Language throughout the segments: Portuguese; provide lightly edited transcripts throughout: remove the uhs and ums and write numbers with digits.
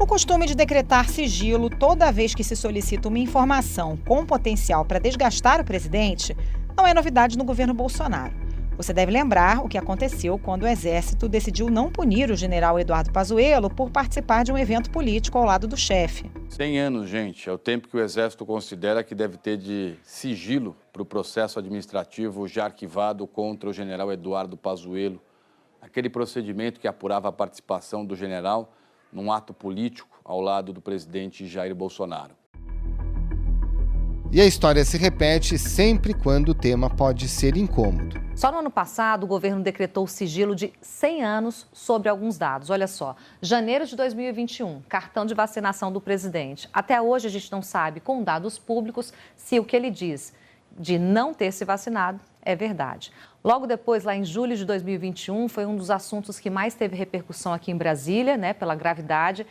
O costume de decretar sigilo toda vez que se solicita uma informação com potencial para desgastar o presidente não é novidade no governo Bolsonaro. Você deve lembrar o que aconteceu quando o Exército decidiu não punir o general Eduardo Pazuello por participar de um evento político ao lado do chefe. 100 anos, gente, é o tempo que o Exército considera que deve ter de sigilo para o processo administrativo já arquivado contra o general Eduardo Pazuello. Aquele procedimento que apurava a participação do general num ato político ao lado do presidente Jair Bolsonaro. E a história se repete sempre quando o tema pode ser incômodo. Só no ano passado, o governo decretou o sigilo de 100 anos sobre alguns dados. Olha só, janeiro de 2021, cartão de vacinação do presidente. Até hoje a gente não sabe, com dados públicos, se o que ele diz de não ter se vacinado é verdade. Logo depois, lá em julho de 2021, foi um dos assuntos que mais teve repercussão aqui em Brasília, pela gravidade,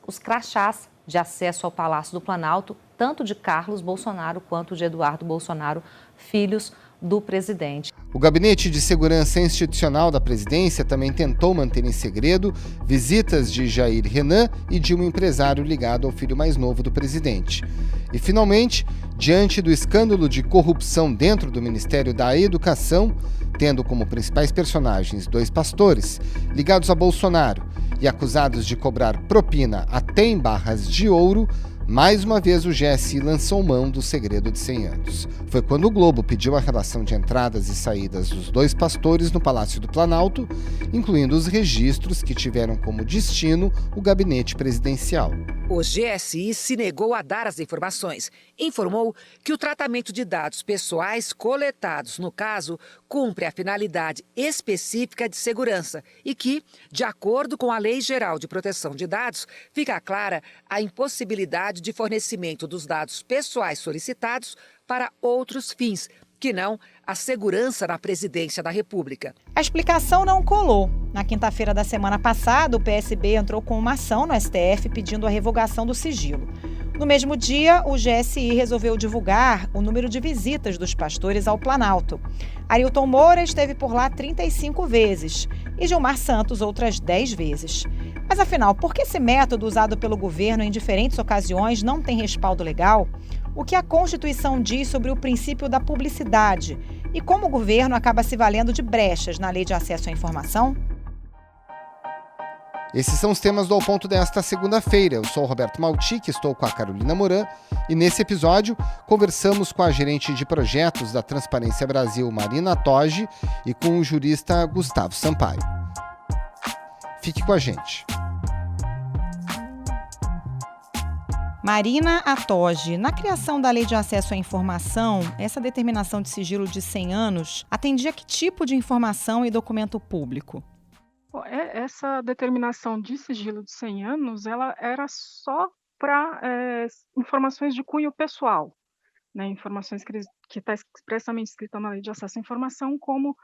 os crachás de acesso ao Palácio do Planalto, tanto de Carlos Bolsonaro quanto de Eduardo Bolsonaro, filhos do presidente. O Gabinete de Segurança Institucional da Presidência também tentou manter em segredo visitas de Jair Renan e de um empresário ligado ao filho mais novo do presidente. E, finalmente, diante do escândalo de corrupção dentro do Ministério da Educação, tendo como principais personagens dois pastores ligados a Bolsonaro e acusados de cobrar propina até em barras de ouro, mais uma vez o GSI lançou mão do segredo de 100 anos. Foi quando o Globo pediu a relação de entradas e saídas dos dois pastores no Palácio do Planalto, incluindo os registros que tiveram como destino o gabinete presidencial. O GSI se negou a dar as informações. Informou que o tratamento de dados pessoais coletados no caso cumpre a finalidade específica de segurança e que, de acordo com a Lei Geral de Proteção de Dados, fica clara a impossibilidade de fornecimento dos dados pessoais solicitados para outros fins, que não a segurança na presidência da República. A explicação não colou. Na quinta-feira da semana passada, o PSB entrou com uma ação no STF pedindo a revogação do sigilo. No mesmo dia, o GSI resolveu divulgar o número de visitas dos pastores ao Planalto. Arilton Moura esteve por lá 35 vezes e Gilmar Santos outras 10 vezes. Mas afinal, por que esse método usado pelo governo em diferentes ocasiões não tem respaldo legal? O que a Constituição diz sobre o princípio da publicidade? E como o governo acaba se valendo de brechas na Lei de Acesso à Informação? Esses são os temas do Ao Ponto desta segunda-feira. Eu sou o Roberto Maltic, estou com a Carolina Moran e nesse episódio conversamos com a gerente de projetos da Transparência Brasil, Marina Toge, e com o jurista Gustavo Sampaio. Fique com a gente. Marina Atoge, na criação da Lei de Acesso à Informação, essa determinação de sigilo de 100 anos atendia que tipo de informação e documento público? Bom, essa determinação de sigilo de 100 anos, ela era só para informações de cunho pessoal, informações que está expressamente escrita na Lei de Acesso à Informação, como,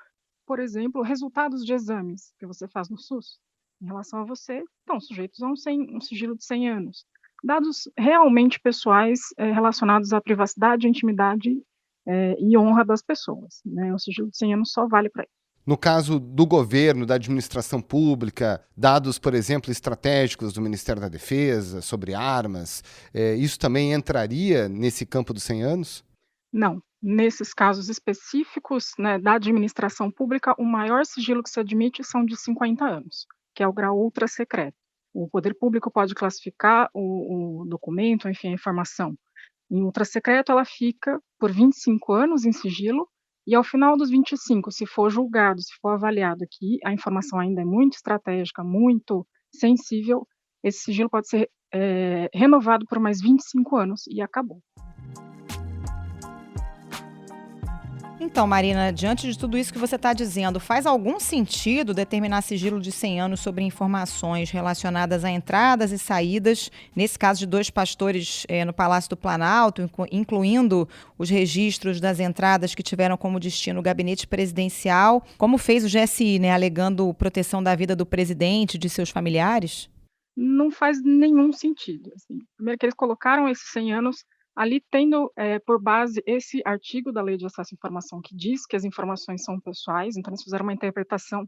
por exemplo, resultados de exames que você faz no SUS, em relação a você, estão sujeitos a um sigilo de 100 anos. Dados realmente pessoais relacionados à privacidade, intimidade e honra das pessoas. O sigilo de 100 anos só vale para isso. No caso do governo, da administração pública, dados, por exemplo, estratégicos do Ministério da Defesa, sobre armas, isso também entraria nesse campo dos 100 anos? Não. Nesses casos específicos da administração pública, o maior sigilo que se admite são de 50 anos, que é o grau ultra secreto. O poder público pode classificar o documento, enfim, a informação. Em ultra secreto, ela fica por 25 anos em sigilo, e ao final dos 25, se for julgado, se for avaliado que a informação ainda é muito estratégica, muito sensível, esse sigilo pode ser renovado por mais 25 anos e acabou. Então, Marina, diante de tudo isso que você está dizendo, faz algum sentido determinar sigilo de 100 anos sobre informações relacionadas a entradas e saídas, nesse caso de dois pastores no Palácio do Planalto, incluindo os registros das entradas que tiveram como destino o gabinete presidencial, como fez o GSI, alegando proteção da vida do presidente e de seus familiares? Não faz nenhum sentido. Primeiro que eles colocaram esses 100 anos ali tendo por base esse artigo da Lei de Acesso à Informação que diz que as informações são pessoais, então eles fizeram uma interpretação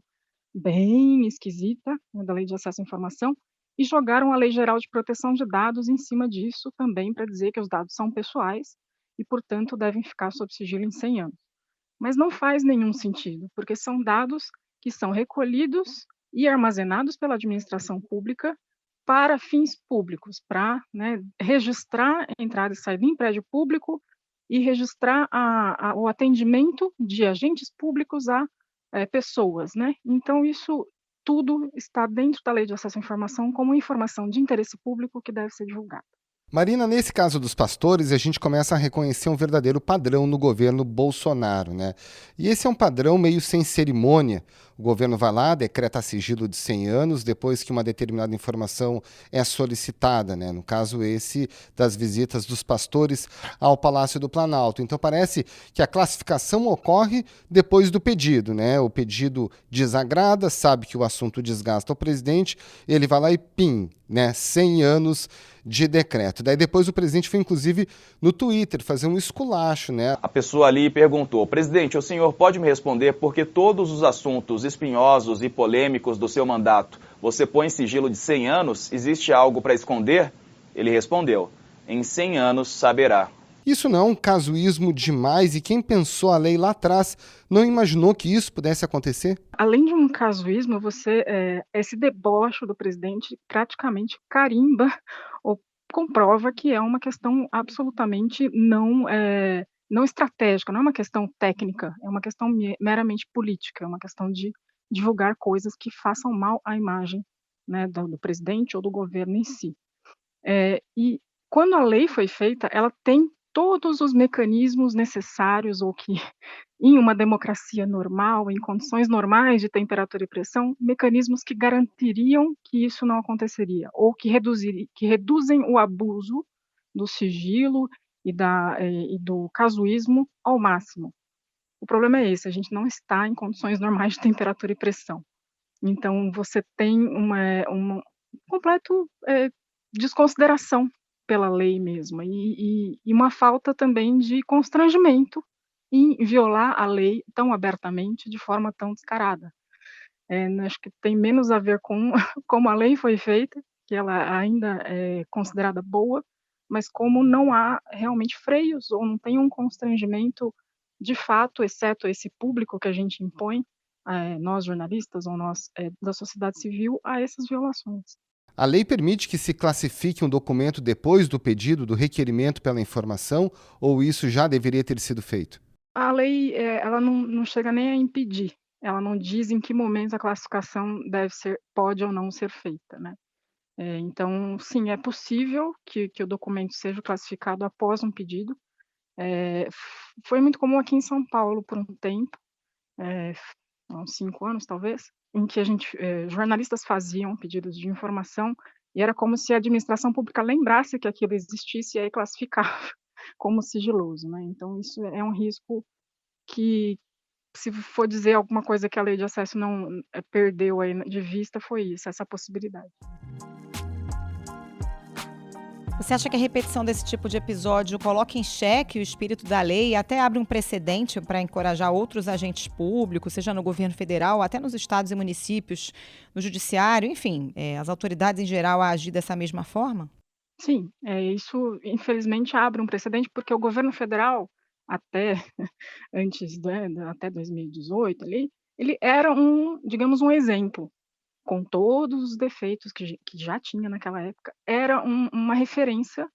bem esquisita da Lei de Acesso à Informação, e jogaram a Lei Geral de Proteção de Dados em cima disso também para dizer que os dados são pessoais e, portanto, devem ficar sob sigilo em 100 anos. Mas não faz nenhum sentido, porque são dados que são recolhidos e armazenados pela administração pública para fins públicos, para, né, registrar a entrada e saída em prédio público e registrar o atendimento de agentes públicos a pessoas, né? Então, isso tudo está dentro da Lei de Acesso à Informação como informação de interesse público que deve ser divulgada. Marina, nesse caso dos pastores, a gente começa a reconhecer um verdadeiro padrão no governo Bolsonaro, né? E esse é um padrão meio sem cerimônia. O governo vai lá, decreta sigilo de 100 anos depois que uma determinada informação é solicitada, né? No caso esse das visitas dos pastores ao Palácio do Planalto. Então parece que a classificação ocorre depois do pedido, né? O pedido desagrada, sabe que o assunto desgasta o presidente, ele vai lá e pim, né? 100 anos de decreto. Daí depois o presidente foi, inclusive, no Twitter fazer um esculacho, né? A pessoa ali perguntou: presidente, o senhor pode me responder por que todos os assuntos espinhosos e polêmicos do seu mandato você põe em sigilo de 100 anos? Existe algo para esconder? Ele respondeu: em 100 anos saberá. Isso não é um casuísmo demais e quem pensou a lei lá atrás não imaginou que isso pudesse acontecer? Além de um casuísmo, esse deboche do presidente praticamente carimba ou comprova que é uma questão absolutamente não estratégica, não é uma questão técnica, é uma questão meramente política, é uma questão de divulgar coisas que façam mal à imagem, né, do presidente ou do governo em si. E quando a lei foi feita, ela tem todos os mecanismos necessários ou que, em uma democracia normal, em condições normais de temperatura e pressão, mecanismos que garantiriam que isso não aconteceria, ou que reduzem o abuso do sigilo e do casuísmo ao máximo. O problema é esse, a gente não está em condições normais de temperatura e pressão. Então, você tem uma completo desconsideração pela lei mesmo, e uma falta também de constrangimento em violar a lei tão abertamente, de forma tão descarada. Acho que tem menos a ver com como a lei foi feita, que ela ainda é considerada boa, mas como não há realmente freios, ou não tem um constrangimento de fato, exceto esse público que a gente impõe, nós jornalistas ou nós da sociedade civil, a essas violações. A lei permite que se classifique um documento depois do pedido, do requerimento pela informação, ou isso já deveria ter sido feito? A lei, ela não chega nem a impedir, ela não diz em que momento a classificação pode ou não ser feita, né. Então, sim, é possível que o documento seja classificado após um pedido. Foi muito comum aqui em São Paulo por um tempo, há uns 5 anos talvez, em que jornalistas faziam pedidos de informação e era como se a administração pública lembrasse que aquilo existisse e aí classificava como sigiloso, né. Então isso é um risco que, se for dizer alguma coisa que a lei de acesso não perdeu aí de vista, foi isso, essa possibilidade. Você acha que a repetição desse tipo de episódio coloca em xeque o espírito da lei e até abre um precedente para encorajar outros agentes públicos, seja no governo federal, até nos estados e municípios, no judiciário, enfim, as autoridades em geral a agir dessa mesma forma? Sim, isso infelizmente abre um precedente, porque o governo federal, até antes, né, até 2018 ali, ele era digamos, um exemplo. Com todos os defeitos que já tinha naquela época, era uma referência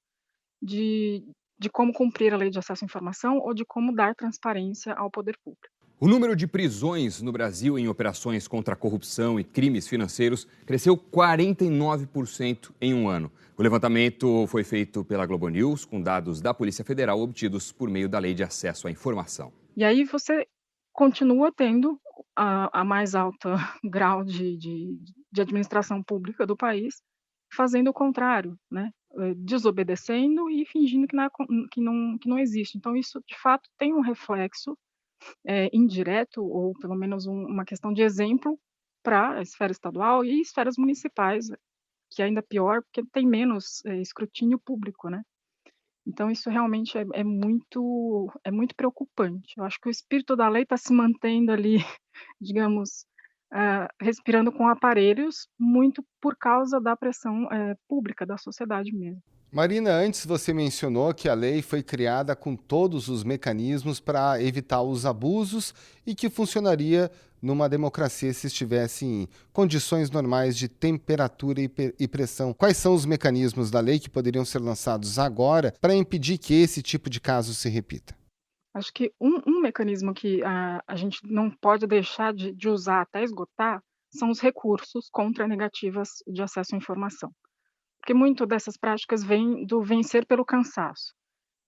de como cumprir a lei de acesso à informação ou de como dar transparência ao poder público. O número de prisões no Brasil em operações contra a corrupção e crimes financeiros cresceu 49% em um ano. O levantamento foi feito pela Globo News, com dados da Polícia Federal obtidos por meio da Lei de Acesso à Informação. E aí você continua tendo a mais alta grau de administração pública do país, fazendo o contrário, né? Desobedecendo e fingindo que não existe. Então isso, de fato, tem um reflexo indireto, ou pelo menos uma questão de exemplo para a esfera estadual e esferas municipais, que é ainda pior, porque tem menos escrutínio público, né? Então isso realmente é muito preocupante. Eu acho que o espírito da lei está se mantendo ali, digamos, respirando com aparelhos, muito por causa da pressão pública da sociedade mesmo. Marina, antes você mencionou que a lei foi criada com todos os mecanismos para evitar os abusos e que funcionaria numa democracia se estivesse em condições normais de temperatura e pressão. Quais são os mecanismos da lei que poderiam ser lançados agora para impedir que esse tipo de caso se repita? Acho que um mecanismo que a gente não pode deixar de usar até esgotar são os recursos contra negativas de acesso à informação. Porque muito dessas práticas vem do vencer pelo cansaço.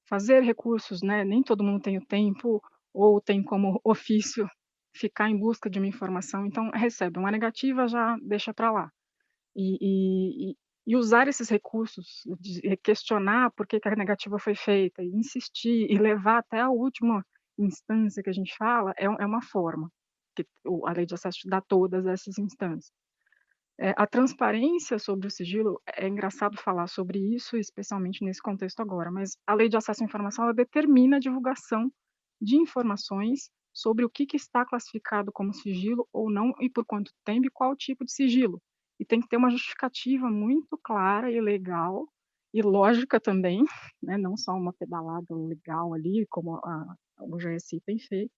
Fazer recursos, né, nem todo mundo tem o tempo ou tem como ofício ficar em busca de uma informação, então recebe uma negativa, já deixa para lá. E usar esses recursos, de questionar por que que a negativa foi feita, e insistir e levar até a última instância que a gente fala, é uma forma, que a lei de acesso te dá todas essas instâncias. A transparência sobre o sigilo, é engraçado falar sobre isso, especialmente nesse contexto agora, mas a lei de acesso à informação, ela determina a divulgação de informações sobre o que está classificado como sigilo ou não, e por quanto tempo e qual tipo de sigilo. E tem que ter uma justificativa muito clara e legal, e lógica também, né, não só uma pedalada legal ali, como o GSI tem feito,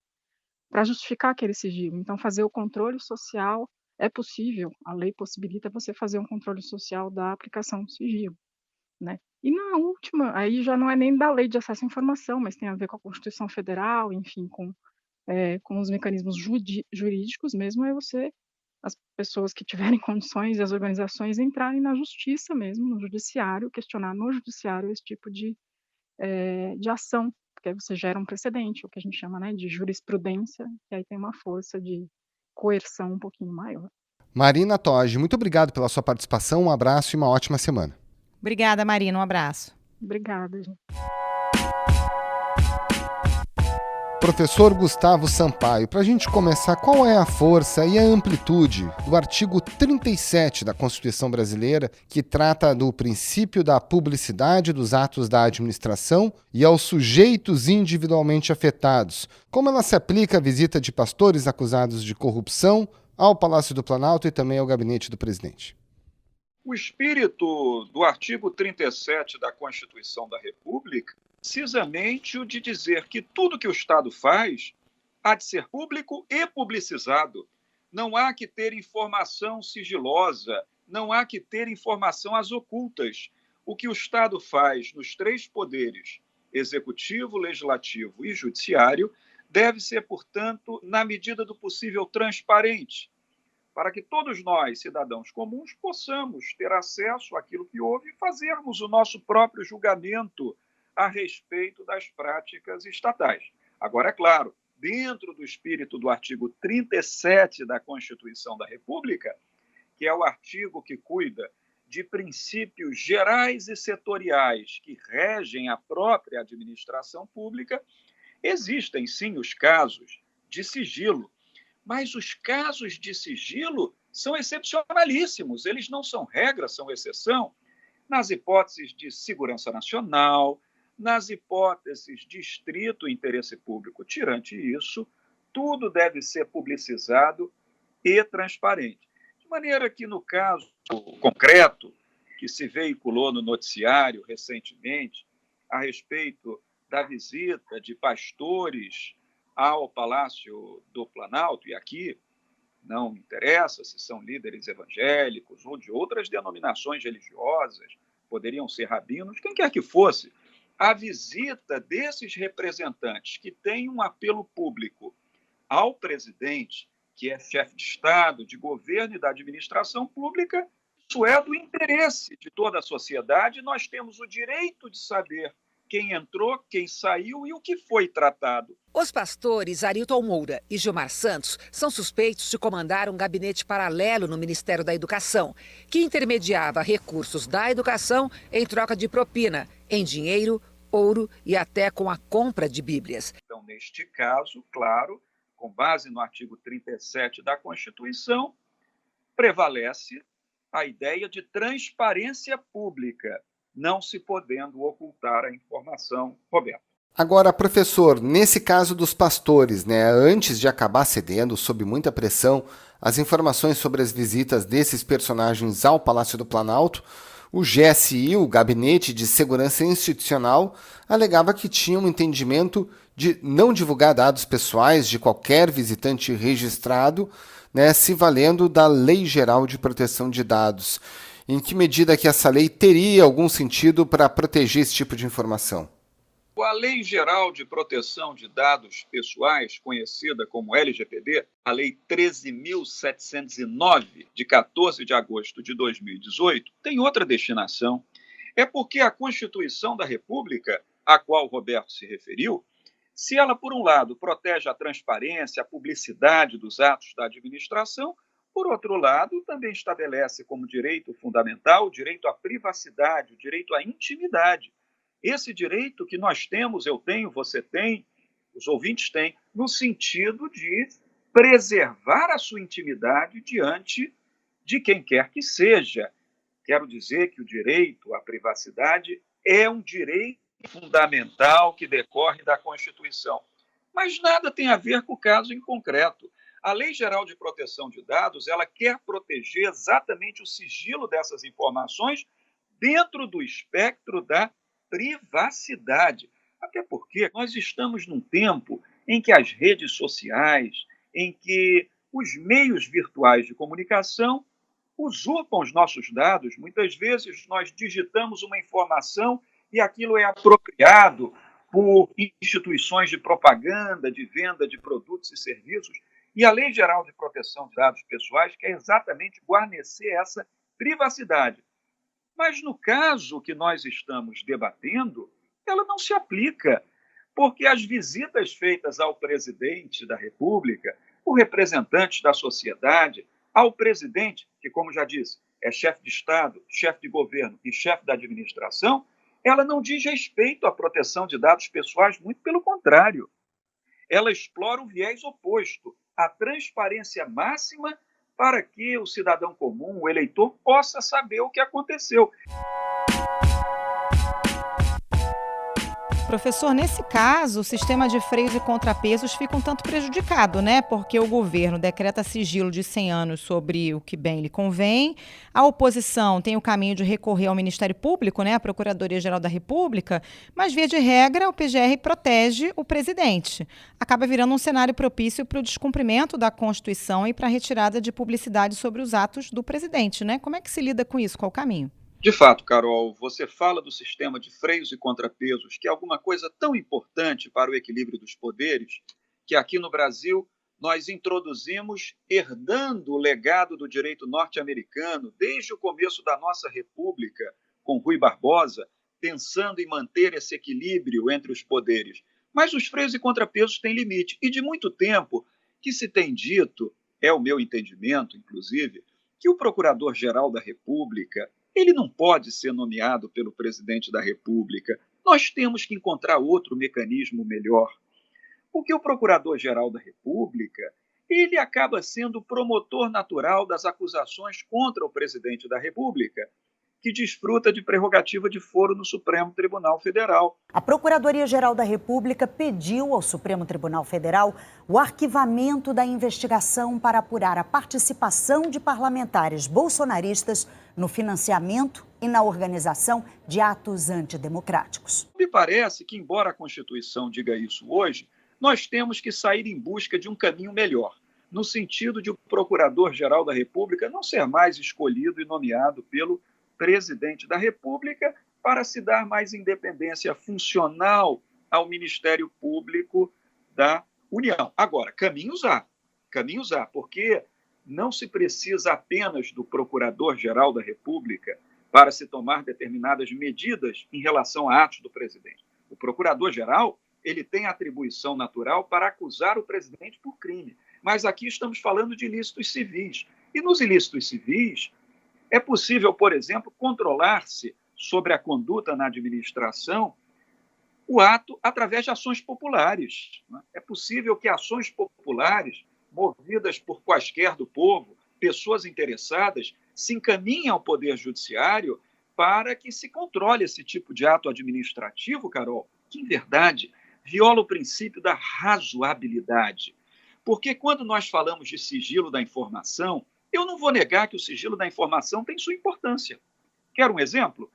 para justificar aquele sigilo. Então, fazer o controle social é possível, a lei possibilita você fazer um controle social da aplicação do sigilo, né. E na última, aí já não é nem da lei de acesso à informação, mas tem a ver com a Constituição Federal, enfim, com os mecanismos jurídicos mesmo, é as pessoas que tiverem condições e as organizações entrarem na justiça mesmo, no judiciário, questionar no judiciário esse tipo de ação, porque aí você gera um precedente, o que a gente chama, né, de jurisprudência, que aí tem uma força de coerção um pouquinho maior. Marina Toge, muito obrigado pela sua participação, um abraço e uma ótima semana. Obrigada, Marina. Um abraço. Obrigada, gente. Professor Gustavo Sampaio, para a gente começar, qual é a força e a amplitude do artigo 37 da Constituição Brasileira, que trata do princípio da publicidade dos atos da administração e aos sujeitos individualmente afetados? Como ela se aplica à visita de pastores acusados de corrupção ao Palácio do Planalto e também ao gabinete do presidente? O espírito do artigo 37 da Constituição da República precisamente o de dizer que tudo que o Estado faz há de ser público e publicizado. Não há que ter informação sigilosa, não há que ter informação às ocultas. O que o Estado faz nos três poderes, executivo, legislativo e judiciário, deve ser, portanto, na medida do possível, transparente, para que todos nós, cidadãos comuns, possamos ter acesso àquilo que houve e fazermos o nosso próprio julgamento a respeito das práticas estatais. Agora, é claro, dentro do espírito do artigo 37 da Constituição da República, que é o artigo que cuida de princípios gerais e setoriais que regem a própria administração pública, existem, sim, os casos de sigilo, mas os casos de sigilo são excepcionalíssimos, eles não são regra, são exceção, nas hipóteses de segurança nacional, nas hipóteses de estrito interesse público. Tirante isso, tudo deve ser publicizado e transparente. De maneira que, no caso concreto, que se veiculou no noticiário recentemente, a respeito da visita de pastores ao Palácio do Planalto, e aqui não interessa se são líderes evangélicos ou de outras denominações religiosas, poderiam ser rabinos, quem quer que fosse, a visita desses representantes que têm um apelo público ao presidente, que é chefe de Estado, de governo e da administração pública, isso é do interesse de toda a sociedade. Nós temos o direito de saber quem entrou, quem saiu e o que foi tratado. Os pastores Arilton Moura e Gilmar Santos são suspeitos de comandar um gabinete paralelo no Ministério da Educação, que intermediava recursos da educação em troca de propina, em dinheiro, ouro e até com a compra de bíblias. Então, neste caso, claro, com base no artigo 37 da Constituição, prevalece a ideia de transparência pública, não se podendo ocultar a informação, Roberto. Agora, professor, nesse caso dos pastores, antes de acabar cedendo, sob muita pressão, as informações sobre as visitas desses personagens ao Palácio do Planalto, o GSI, o Gabinete de Segurança Institucional, alegava que tinha um entendimento de não divulgar dados pessoais de qualquer visitante registrado, se valendo da Lei Geral de Proteção de Dados. Em que medida que essa lei teria algum sentido para proteger esse tipo de informação? A Lei Geral de Proteção de Dados Pessoais, conhecida como LGPD, a Lei 13.709, de 14 de agosto de 2018, tem outra destinação. É porque a Constituição da República, a qual o Roberto se referiu, se ela, por um lado, protege a transparência, a publicidade dos atos da administração, por outro lado, também estabelece como direito fundamental o direito à privacidade, o direito à intimidade. Esse direito que nós temos, eu tenho, você tem, os ouvintes têm, no sentido de preservar a sua intimidade diante de quem quer que seja. Quero dizer que o direito à privacidade é um direito fundamental que decorre da Constituição. Mas nada tem a ver com o caso em concreto. A Lei Geral de Proteção de Dados, ela quer proteger exatamente o sigilo dessas informações dentro do espectro da privacidade. Até porque nós estamos num tempo em que as redes sociais, em que os meios virtuais de comunicação usurpam os nossos dados. Muitas vezes nós digitamos uma informação e aquilo é apropriado por instituições de propaganda, de venda de produtos e serviços. E a Lei Geral de Proteção de Dados Pessoais quer exatamente guarnecer essa privacidade. Mas no caso que nós estamos debatendo, ela não se aplica, porque as visitas feitas ao presidente da República, por representantes da sociedade, ao presidente, que, como já disse, é chefe de Estado, chefe de governo e chefe da administração, ela não diz respeito à proteção de dados pessoais, muito pelo contrário. Ela explora o viés oposto, a transparência máxima para que o cidadão comum, o eleitor, possa saber o que aconteceu. Professor, nesse caso, o sistema de freios e contrapesos fica um tanto prejudicado, né? Porque o governo decreta sigilo de 100 anos sobre o que bem lhe convém. A oposição tem o caminho de recorrer ao Ministério Público, né? A Procuradoria-Geral da República. Mas, via de regra, o PGR protege o presidente. Acaba virando um cenário propício para o descumprimento da Constituição e para a retirada de publicidade sobre os atos do presidente, né? Como é que se lida com isso? Qual o caminho? De fato, Carol, você fala do sistema de freios e contrapesos, que é alguma coisa tão importante para o equilíbrio dos poderes, que aqui no Brasil nós introduzimos herdando o legado do direito norte-americano desde o começo da nossa República, com Rui Barbosa, pensando em manter esse equilíbrio entre os poderes. Mas os freios e contrapesos têm limite, e de muito tempo que se tem dito, é o meu entendimento, inclusive, que o Procurador-Geral da República ele não pode ser nomeado pelo presidente da República. Nós temos que encontrar outro mecanismo melhor. Porque o Procurador-Geral da República, ele acaba sendo o promotor natural das acusações contra o presidente da República, que desfruta de prerrogativa de foro no Supremo Tribunal Federal. A Procuradoria-Geral da República pediu ao Supremo Tribunal Federal o arquivamento da investigação para apurar a participação de parlamentares bolsonaristas no financiamento e na organização de atos antidemocráticos. Me parece que, embora a Constituição diga isso hoje, nós temos que sair em busca de um caminho melhor, no sentido de o Procurador-Geral da República não ser mais escolhido e nomeado pelo presidente da República para se dar mais independência funcional ao Ministério Público da União. Agora, caminhos há, porque não se precisa apenas do Procurador-Geral da República para se tomar determinadas medidas em relação a atos do presidente. O Procurador-Geral, ele tem atribuição natural para acusar o presidente por crime. Mas aqui estamos falando de ilícitos civis. E nos ilícitos civis, é possível, por exemplo, controlar-se sobre a conduta na administração o ato através de ações populares. É possível que ações populares, movidas por quaisquer do povo, pessoas interessadas, se encaminhem ao Poder Judiciário para que se controle esse tipo de ato administrativo, Carol, que, em verdade, viola o princípio da razoabilidade. Porque quando nós falamos de sigilo da informação, eu não vou negar que o sigilo da informação tem sua importância. Quer um exemplo?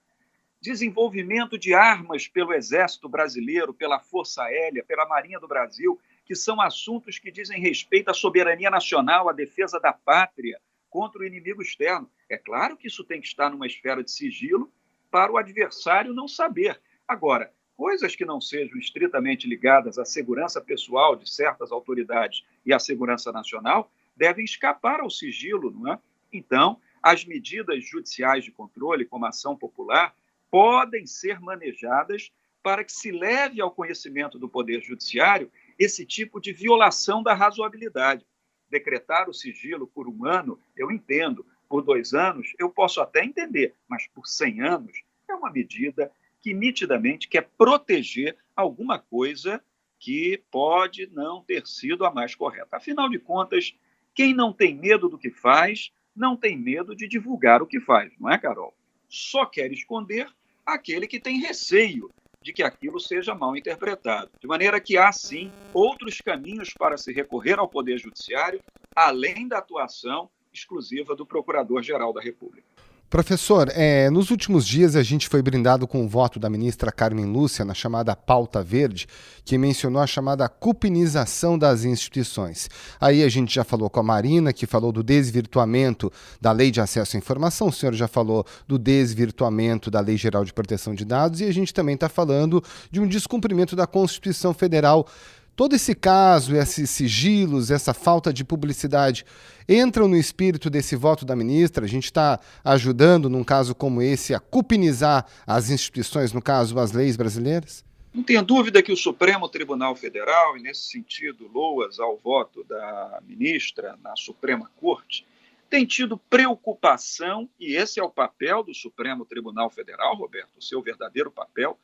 Desenvolvimento de armas pelo Exército Brasileiro, pela Força Aérea, pela Marinha do Brasil, que são assuntos que dizem respeito à soberania nacional, à defesa da pátria contra o inimigo externo. É claro que isso tem que estar numa esfera de sigilo para o adversário não saber. Agora, coisas que não sejam estritamente ligadas à segurança pessoal de certas autoridades e à segurança nacional devem escapar ao sigilo, não é? Então, as medidas judiciais de controle, como a ação popular, podem ser manejadas para que se leve ao conhecimento do Poder Judiciário esse tipo de violação da razoabilidade. Decretar o sigilo por 1 ano, eu entendo. Por 2 anos, eu posso até entender, mas por 100 anos é uma medida que nitidamente quer proteger alguma coisa que pode não ter sido a mais correta. Afinal de contas, quem não tem medo do que faz, não tem medo de divulgar o que faz, não é, Carol? Só quer esconder aquele que tem receio de que aquilo seja mal interpretado. De maneira que há, sim, outros caminhos para se recorrer ao Poder Judiciário, além da atuação exclusiva do Procurador-Geral da República. Professor, nos últimos dias a gente foi brindado com o voto da ministra Carmen Lúcia na chamada pauta verde, que mencionou a chamada cupinização das instituições. Aí a gente já falou com a Marina, que falou do desvirtuamento da Lei de Acesso à Informação, o senhor já falou do desvirtuamento da Lei Geral de Proteção de Dados, e a gente também está falando de um descumprimento da Constituição Federal. Todo esse caso, esses sigilos, essa falta de publicidade, entram no espírito desse voto da ministra? A gente está ajudando, num caso como esse, a cupinizar as instituições, no caso, as leis brasileiras? Não tenha dúvida que o Supremo Tribunal Federal, e nesse sentido, loas ao voto da ministra na Suprema Corte, tem tido preocupação, e esse é o papel do Supremo Tribunal Federal, Roberto, o seu verdadeiro papel,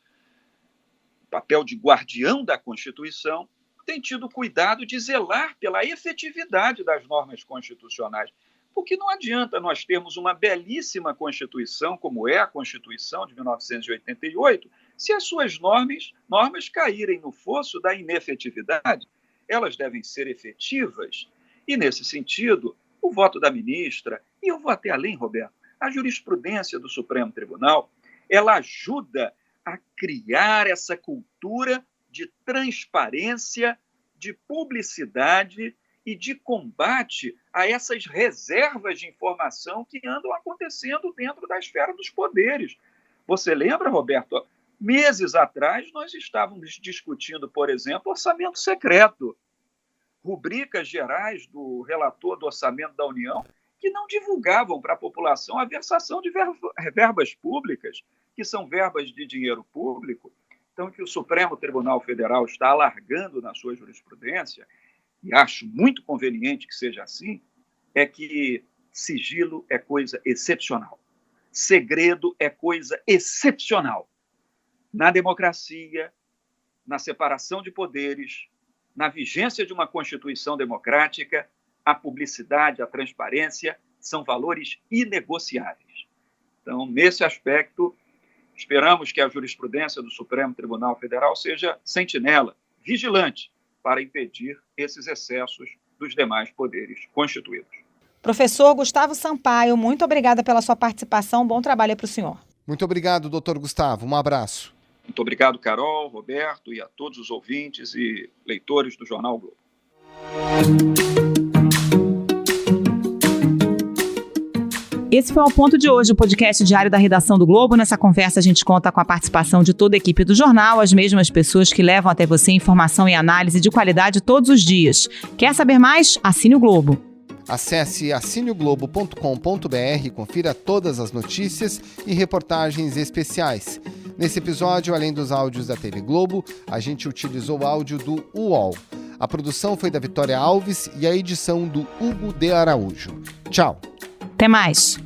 papel de guardião da Constituição, tem tido cuidado de zelar pela efetividade das normas constitucionais. Porque não adianta nós termos uma belíssima Constituição, como é a Constituição de 1988, se as suas normas caírem no fosso da inefetividade. Elas devem ser efetivas. E, nesse sentido, o voto da ministra, e eu vou até além, Roberto, a jurisprudência do Supremo Tribunal, ela ajuda a criar essa cultura de transparência, de publicidade e de combate a essas reservas de informação que andam acontecendo dentro da esfera dos poderes. Você lembra, Roberto? Meses atrás, nós estávamos discutindo, por exemplo, orçamento secreto, rubricas gerais do relator do Orçamento da União que não divulgavam para a população a versação de verbas públicas, que são verbas de dinheiro público. Então, que o Supremo Tribunal Federal está alargando na sua jurisprudência, e acho muito conveniente que seja assim, é que sigilo é coisa excepcional. Segredo é coisa excepcional. Na democracia, na separação de poderes, na vigência de uma Constituição democrática, a publicidade, a transparência são valores inegociáveis. Então, nesse aspecto, esperamos que a jurisprudência do Supremo Tribunal Federal seja sentinela, vigilante, para impedir esses excessos dos demais poderes constituídos. Professor Gustavo Sampaio, muito obrigada pela sua participação. Bom trabalho para o senhor. Muito obrigado, doutor Gustavo. Um abraço. Muito obrigado, Carol, Roberto e a todos os ouvintes e leitores do Jornal Globo. Esse foi o Ponto de hoje, o podcast diário da redação do Globo. Nessa conversa a gente conta com a participação de toda a equipe do jornal, as mesmas pessoas que levam até você informação e análise de qualidade todos os dias. Quer saber mais? Assine o Globo. Acesse assineoglobo.com.br e confira todas as notícias e reportagens especiais. Nesse episódio, além dos áudios da TV Globo, a gente utilizou o áudio do UOL. A produção foi da Vitória Alves e a edição do Hugo de Araújo. Tchau! Até mais!